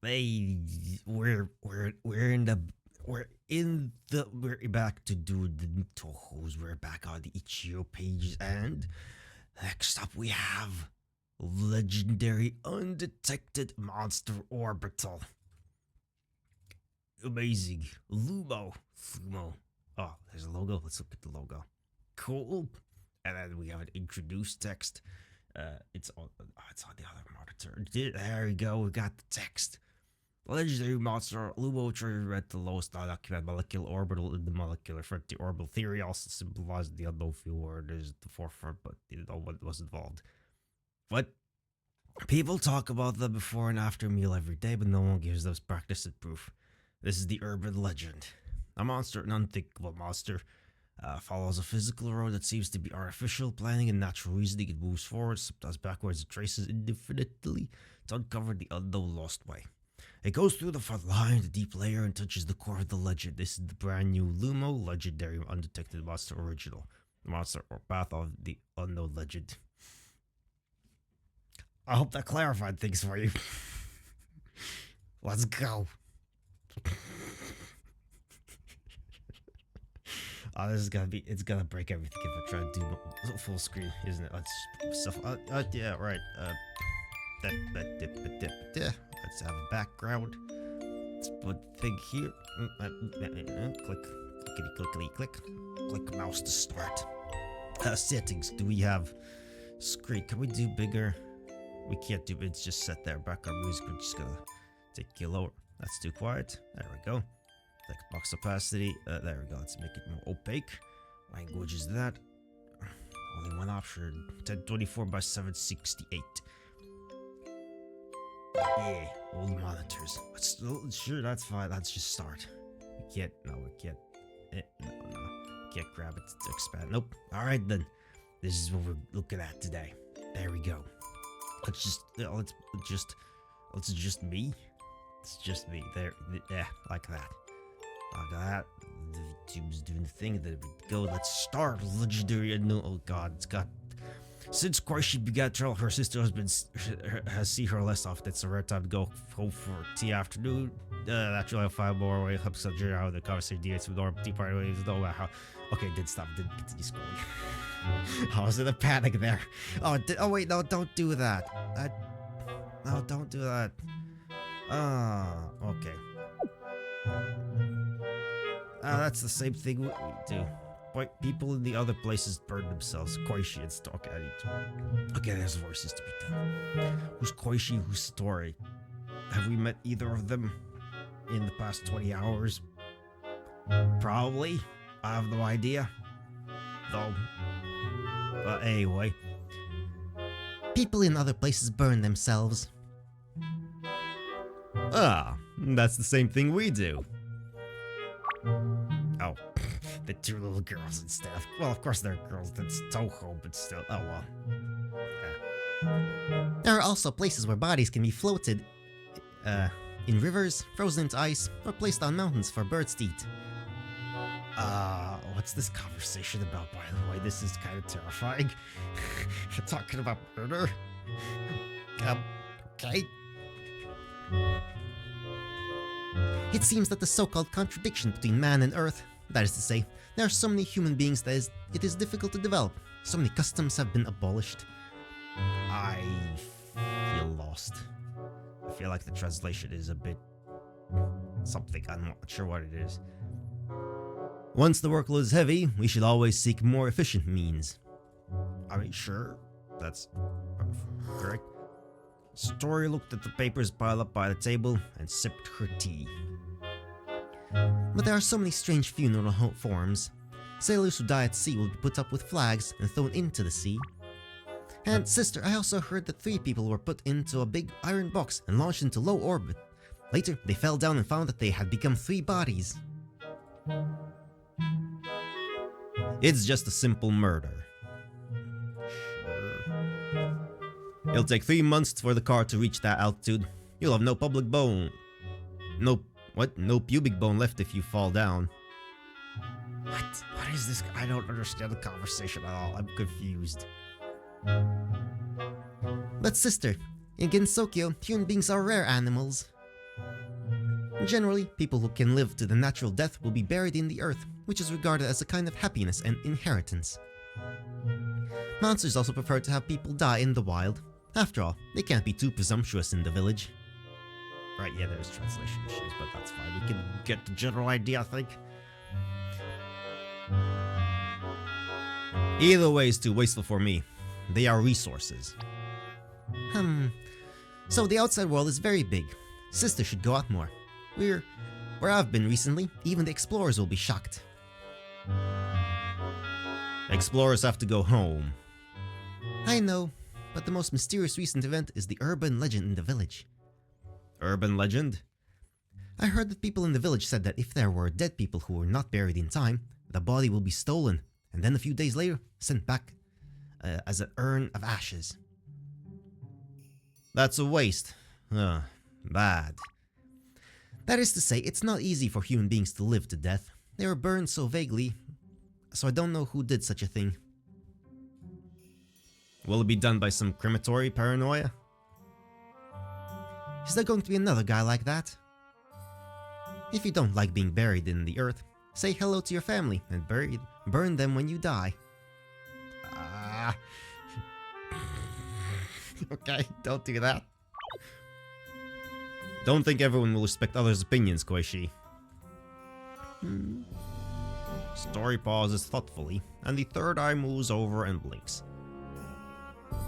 Hey, we're back to do the Touhous. We're back on the Ichio pages, and next up we have legendary undetected monster Orbital. Amazing. Lumo. Oh, there's a logo. Let's look at the logo. Cool. And then we have an introduced text. It's on the other monitor. There we go. We got the text. Legendary monster Lumo triggered at the lowest non-occupied molecular orbital in the molecular frontier. Orbital theory also symbolized the unknown field where it is the forefront, but you know what was involved. What? People talk about them before and after a meal every day, but no one gives those practice and proof. This is the urban legend. A monster, an unthinkable monster, follows a physical road that seems to be artificial, planning and natural reasoning. It moves forward, sometimes backwards, and traces indefinitely to uncover the unknown lost way. It goes through the front line, the deep layer, and touches the core of the legend. This is the brand new Lumo, legendary undetected monster original. The monster or path of the unknown legend. I hope that clarified things for you. Let's go. Oh, this is gonna be, it's gonna break everything if I try to do full screen, isn't it? Yeah, right. Let's have a background. Let's put the thing here. Click mouse to start. Settings. Do we have screen? Can we do bigger? We can't do it. It's just set there. Background music. We're just gonna take you lower. That's too quiet. There we go. Text box opacity. There we go. Let's make it more opaque. Language is that. Only one option. 1024 by 768. Yeah, old monitors. Sure, that's fine. Let's just start. We can't. No, we can't. No. We can't grab it to expand. Nope. All right then. This is what we're looking at today. There we go. Let's just me. It's just me. There. Yeah, like that. Like that. The tube's doing the thing. There we go. Let's start. Legendary. Oh God, it's got. Since Koichi began to travel, her sister has seen her less often. It's a rare time to go home for tea afternoon. Naturally, I'll find more way helps on how the conversation deals with Norm tea party. No matter how. Okay, didn't stop. Didn't continue scrolling. I was in a panic there. Oh wait, no, don't do that. No, don't do that. Okay. That's the same thing we do. People in the other places burn themselves. Koichi and Story. Okay, there's voices to be done. Who's Koichi? Who's Story? Have we met either of them in the past 20 hours? Probably. I have no idea. Though. But anyway. People in other places burn themselves. That's the same thing we do. Oh. The two little girls instead. Well, of course they're girls. That's Touhou, but still. Oh well. Yeah. There are also places where bodies can be floated in rivers, frozen into ice, or placed on mountains for birds to eat. What's this conversation about, by the way? This is kind of terrifying. You're talking about murder? Okay. It seems that the so-called contradiction between man and earth, that is to say, there are so many human beings that it is difficult to develop. So many customs have been abolished. I feel lost. I feel like the translation is a bit something. I'm not sure what it is. Once the workload is heavy, we should always seek more efficient means. I mean, sure, that's correct. Story looked at the papers piled up by the table and sipped her tea. But there are so many strange funeral forms. Sailors who die at sea will be put up with flags and thrown into the sea. And sister, I also heard that 3 people were put into a big iron box and launched into low orbit. Later, they fell down and found that they had become 3 bodies. It's just a simple murder. Sure. It'll take 3 months for the car to reach that altitude. You'll have no public bone. No pubic bone left if you fall down. What? What is this? I don't understand the conversation at all. I'm confused. But sister, in Gensokyo, human beings are rare animals. Generally, people who can live to the natural death will be buried in the earth, which is regarded as a kind of happiness and inheritance. Monsters also prefer to have people die in the wild. After all, they can't be too presumptuous in the village. Right, yeah, there's translation issues, but that's fine. We can get the general idea, I think. Either way is too wasteful for me. They are resources. So the outside world is very big. Sister should go out more. Where I've been recently, even the explorers will be shocked. Explorers have to go home. I know, but the most mysterious recent event is the urban legend in the village. Urban legend? I heard that people in the village said that if there were dead people who were not buried in time, the body will be stolen, and then a few days later, sent back as an urn of ashes. That's a waste. Bad. That is to say, it's not easy for human beings to live to death. They were burned so vaguely, so I don't know who did such a thing. Will it be done by some crematory paranoia? Is there going to be another guy like that? If you don't like being buried in the earth, say hello to your family and burn them when you die. Okay, don't do that. Don't think everyone will respect others' opinions, Koichi. Story pauses thoughtfully, and the third eye moves over and blinks.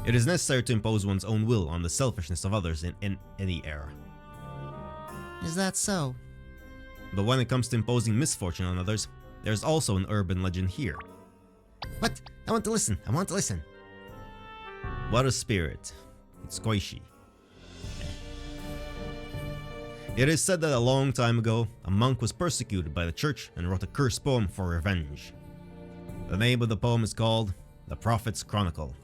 It is necessary to impose one's own will on the selfishness of others in any era. Is that so? But when it comes to imposing misfortune on others, there's also an urban legend here. What? I want to listen. What a spirit. It's Koichi. It is said that a long time ago, a monk was persecuted by the church and wrote a cursed poem for revenge. The name of the poem is called The Prophet's Chronicle.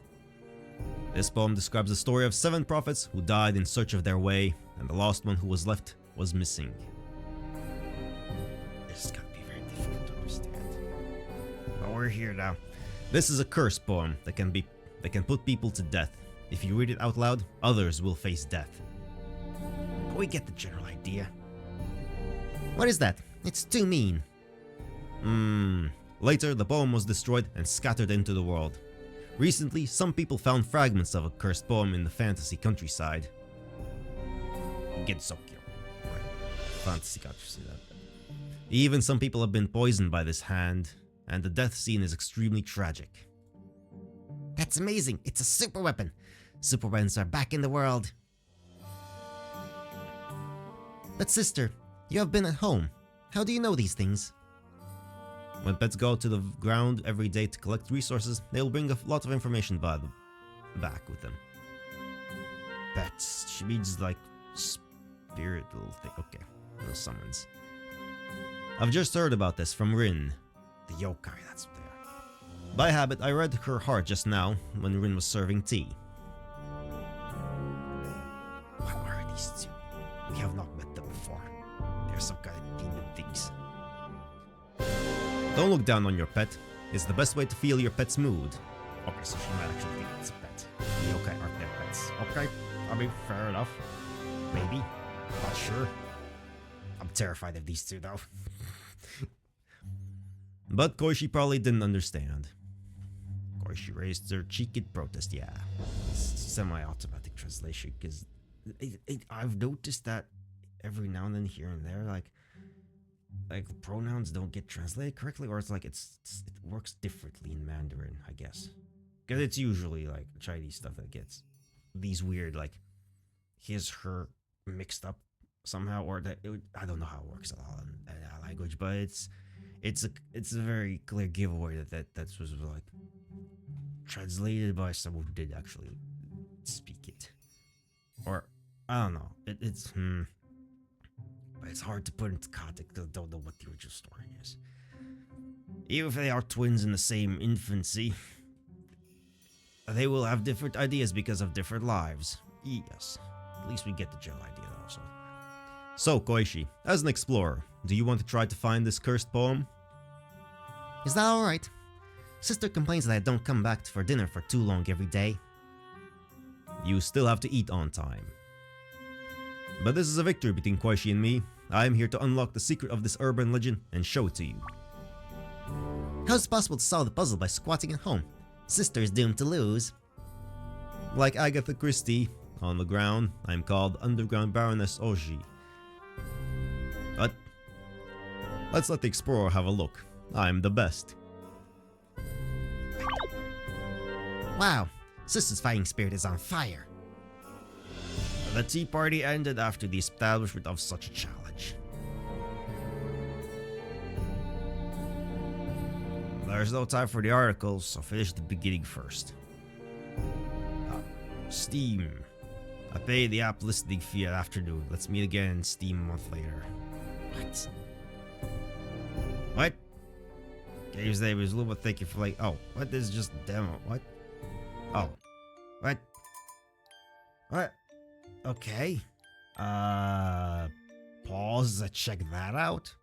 This poem describes the story of 7 prophets who died in search of their way, and the last one who was left was missing. This is gonna be very difficult to understand. But we're here now. This is a curse poem that can put people to death. If you read it out loud, others will face death. But we get the general idea. What is that? It's too mean. Later, the poem was destroyed and scattered into the world. Recently, some people found fragments of a cursed poem in the fantasy countryside. Get so cute. Right. Fantasy countryside. Even some people have been poisoned by this hand, and the death scene is extremely tragic. That's amazing! It's a super weapon! Super weapons are back in the world. But sister, you have been at home. How do you know these things? When pets go to the ground every day to collect resources, they will bring a lot of information back with them. Pets. She means like spirit little thing. Okay, those summons. I've just heard about this from Rin. The yokai, that's what they are. By habit, I read her heart just now when Rin was serving tea. What are these two? We have not met them before. They're some kind of demon things. Don't look down on your pet. It's the best way to feel your pet's mood. Okay, so she might actually think it's a pet. The yokai aren't their pets. Okay, I mean, fair enough. Maybe. Not sure. I'm terrified of these two, though. But Koichi probably didn't understand. Koichi raised her cheek in protest, yeah. It's semi-automatic translation, because I've noticed that every now and then here and there, like pronouns don't get translated correctly, or it's like it works differently in Mandarin, I guess. Because it's usually like Chinese stuff that gets these weird, like, his, her mixed up somehow, or that I don't know how it works at all in that language, but it's a very clear giveaway that was like translated by someone who did actually speak it, or I don't know. But it's hard to put into context. I don't know what the original story is. Even if they are twins in the same infancy, they will have different ideas because of different lives. Yes, at least we get the general idea though. So Koichi, as an explorer, do you want to try to find this cursed poem? Is that alright? Sister complains that I don't come back for dinner for too long every day. You still have to eat on time. But this is a victory between Kwaishi and me. I am here to unlock the secret of this urban legend and show it to you. How is it possible to solve the puzzle by squatting at home? Sister is doomed to lose. Like Agatha Christie, on the ground, I am called Underground Baroness Oji. But let's let the explorer have a look. I am the best. Wow, Sister's fighting spirit is on fire. The tea party ended after the establishment of such a challenge. There's no time for the articles, so finish the beginning first. Steam. I paid the app listening fee at afternoon. Let's meet again in Steam a month later. What? What? Game's name is Luma. Thank you for like. Oh, what? This is just a demo. What? Oh. What? What? Okay. Pause. Check that out.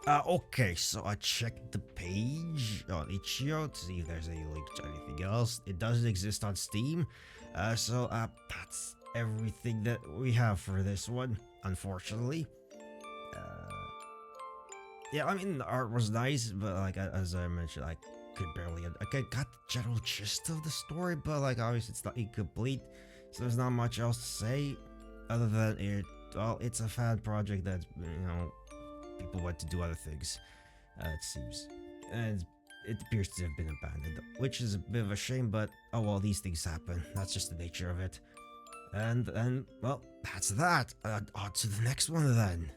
Okay, so I checked the page on Itch.io to see if there's any link to anything else. It doesn't exist on Steam. So that's everything that we have for this one, unfortunately. Yeah, I mean, the art was nice, but like, as I mentioned, I could barely, I got the general gist of the story, but like, obviously it's not incomplete, so there's not much else to say, other than it's a fan project that, you know, people went to do other things, it seems, and it appears to have been abandoned, which is a bit of a shame, but oh well, these things happen, that's just the nature of it, and well, that's that, on to the next one then.